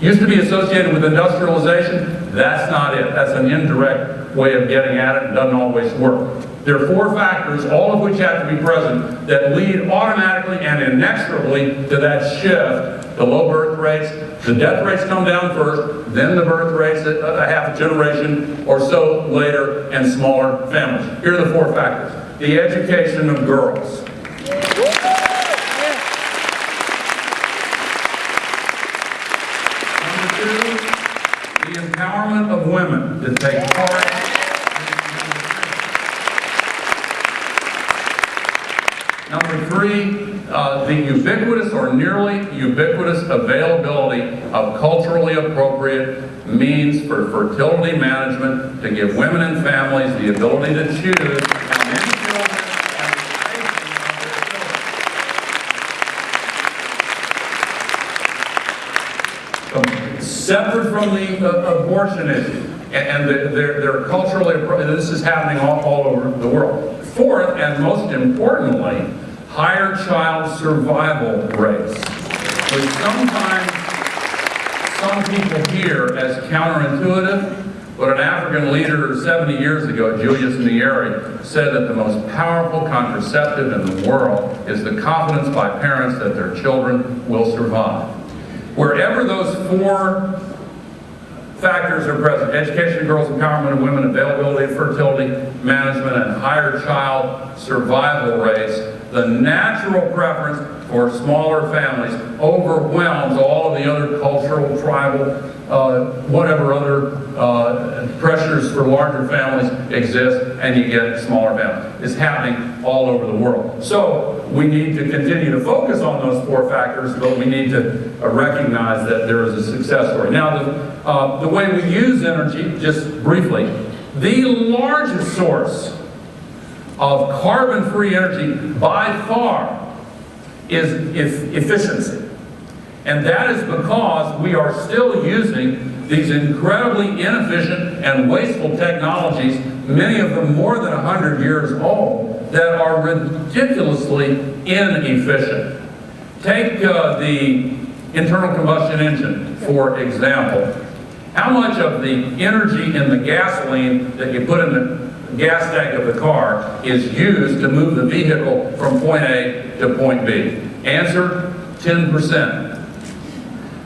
Used to be associated with industrialization. That's not it. That's an indirect way of getting at it and doesn't always work. There are 4 factors, all of which have to be present, that lead automatically and inexorably to that shift to low birth rates. The death rates come down first, then the birth rates a half a generation or so later, and smaller families. Here are the 4 factors. The education of girls. Number 2, the empowerment of women to take part. Number 3, the ubiquitous or nearly ubiquitous availability of culturally appropriate means for fertility management to give women and families the ability to choose how many children and the spacing of their children. Separate from the abortion issue, and they're culturally appropriate. This is happening all over the world. 4th, and most importantly, higher child survival rates, which sometimes some people hear as counterintuitive, but an African leader 70 years ago, Julius Nyerere, said that the most powerful contraceptive in the world is the confidence by parents that their children will survive. Wherever those 4 factors are present: education of girls, empowerment of women, availability of fertility management, and higher child survival rates, the natural preference for smaller families overwhelms all of the other cultural, tribal, whatever other pressures for larger families exist, and you get smaller families. It's happening all over the world. So we need to continue to focus on those 4 factors, but we need to recognize that there is a success story. Now, the way we use energy, just briefly, the largest source of carbon-free energy by far is efficiency. And that is because we are still using these incredibly inefficient and wasteful technologies, many of them more than 100 years old, that are ridiculously inefficient. Take the internal combustion engine, for example. How much of the energy in the gasoline that you put in the gas tank of the car is used to move the vehicle from point A to point B? Answer, 10%.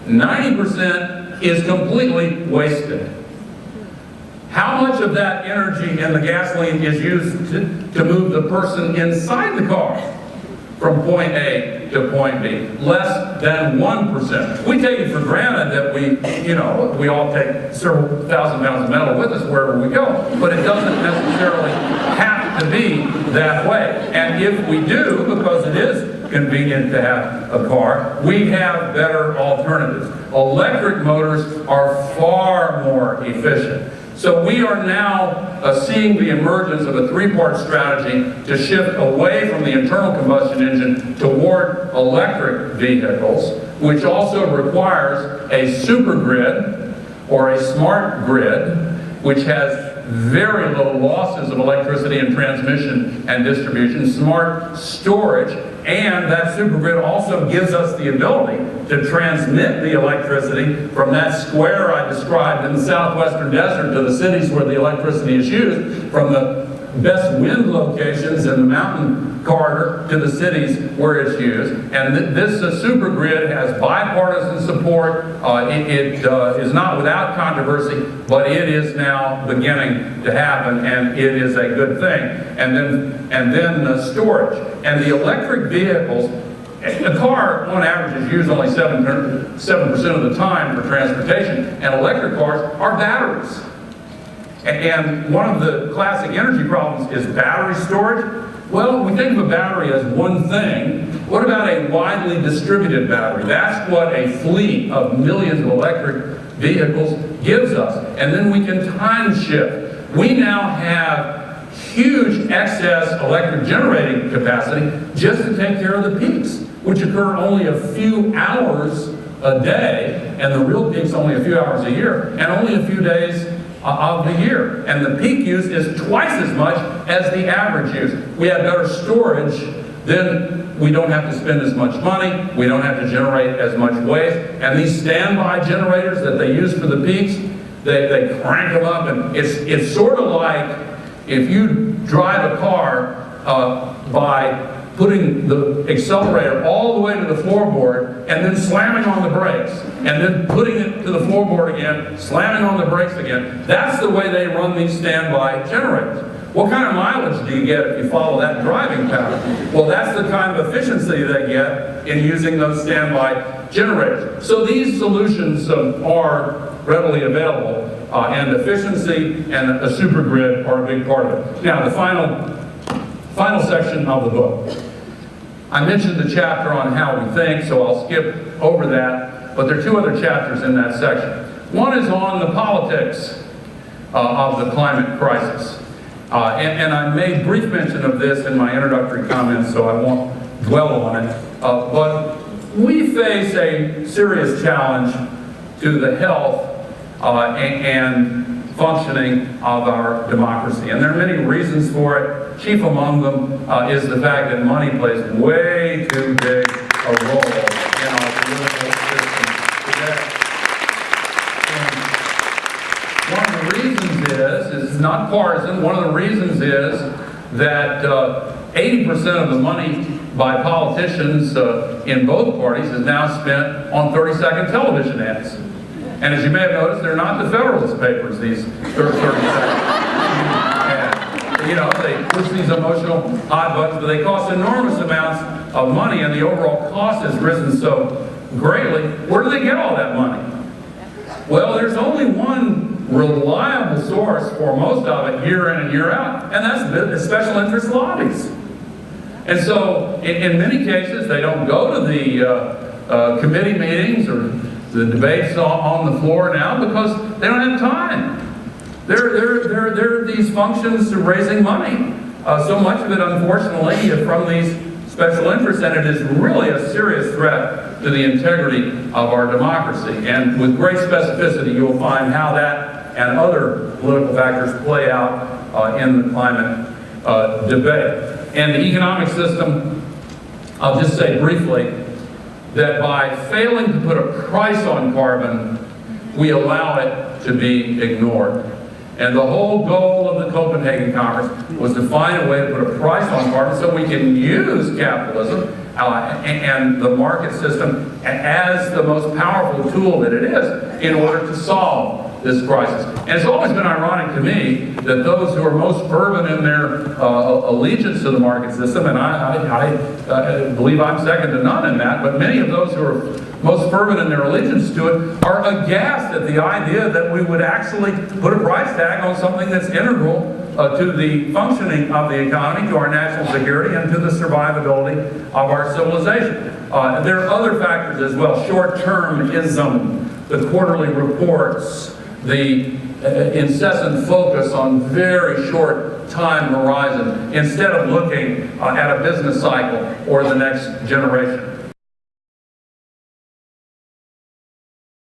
90% is completely wasted. How much of that energy in the gasoline is used to move the person inside the car from point A to point B? Less than 1%. We take it for granted that we all take several thousand pounds of metal with us wherever we go, but it doesn't necessarily have to be that way. And if we do, because it is convenient to have a car, we have better alternatives. Electric motors are far more efficient. So we are now seeing the emergence of a 3-part strategy to shift away from the internal combustion engine toward electric vehicles, which also requires a supergrid or a smart grid, which has very low losses of electricity in transmission and distribution, smart storage, and that supergrid also gives us the ability to transmit the electricity from that square I described in the southwestern desert to the cities where the electricity is used, from the best wind locations in the mountain corridor to the cities where it's used. And this supergrid has bipartisan support. It is not without controversy, but it is now beginning to happen, and it is a good thing. And then storage. And the electric vehicles, a car on average is used only 7% of the time for transportation, and electric cars are batteries. And one of the classic energy problems is battery storage. Well, we think of a battery as one thing. What about a widely distributed battery? That's what a fleet of millions of electric vehicles gives us. And then we can time shift. We now have huge excess electric generating capacity just to take care of the peaks, which occur only a few hours a day, and the real peak's only a few hours a year, and only a few days of the year. And the peak use is twice as much as the average use. We have better storage then we don't have to spend as much money, we don't have to generate as much waste, and these standby generators that they use for the peaks, they crank them up, and it's sort of like if you drive a car by putting the accelerator all the way to the floorboard and then slamming on the brakes and then putting it to the floorboard again, slamming on the brakes again. That's the way they run these standby generators. What kind of mileage do you get if you follow that driving pattern? Well, that's the kind of efficiency they get in using those standby generators. So these solutions are readily available, and efficiency and a supergrid are a big part of it. Now, the final section of the book. I mentioned the chapter on how we think, so I'll skip over that, but there are two other chapters in that section. One is on the politics of the climate crisis. And I made brief mention of this in my introductory comments, so I won't dwell on it. But we face a serious challenge to the health and functioning of our democracy. And there are many reasons for it. Chief among them is the fact that money plays way too big a role in our political system today. And one of the reasons is not partisan, one of the reasons is that 80% of the money by politicians in both parties is now spent on 30-second television ads. And as you may have noticed, they're not the Federalist Papers, these 30-second ads. You know, they push these emotional hot buttons, but they cost enormous amounts of money, and the overall cost has risen so greatly. Where do they get all that money? Well, there's only one reliable source for most of it year in and year out, and that's the special interest lobbies. And so, in many cases, they don't go to the committee meetings or the debates on the floor now because they don't have time. There are these functions of raising money. So much of it, unfortunately, from these special interests, and it is really a serious threat to the integrity of our democracy. And with great specificity, you'll find how that and other political factors play out in the climate debate. And the economic system, I'll just say briefly, that by failing to put a price on carbon, we allow it to be ignored. And the whole goal of the Copenhagen Conference was to find a way to put a price on carbon so we can use capitalism and the market system as the most powerful tool that it is in order to solve this crisis. And it's always been ironic to me that those who are most fervent in their allegiance to the market system, and I believe I'm second to none in that, but many of those who are most fervent in their allegiance to it are aghast at the idea that we would actually put a price tag on something that's integral to the functioning of the economy, to our national security, and to the survivability of our civilization. There are other factors as well. Short-termism, the quarterly reports, the incessant focus on very short time horizon instead of looking at a business cycle or the next generation.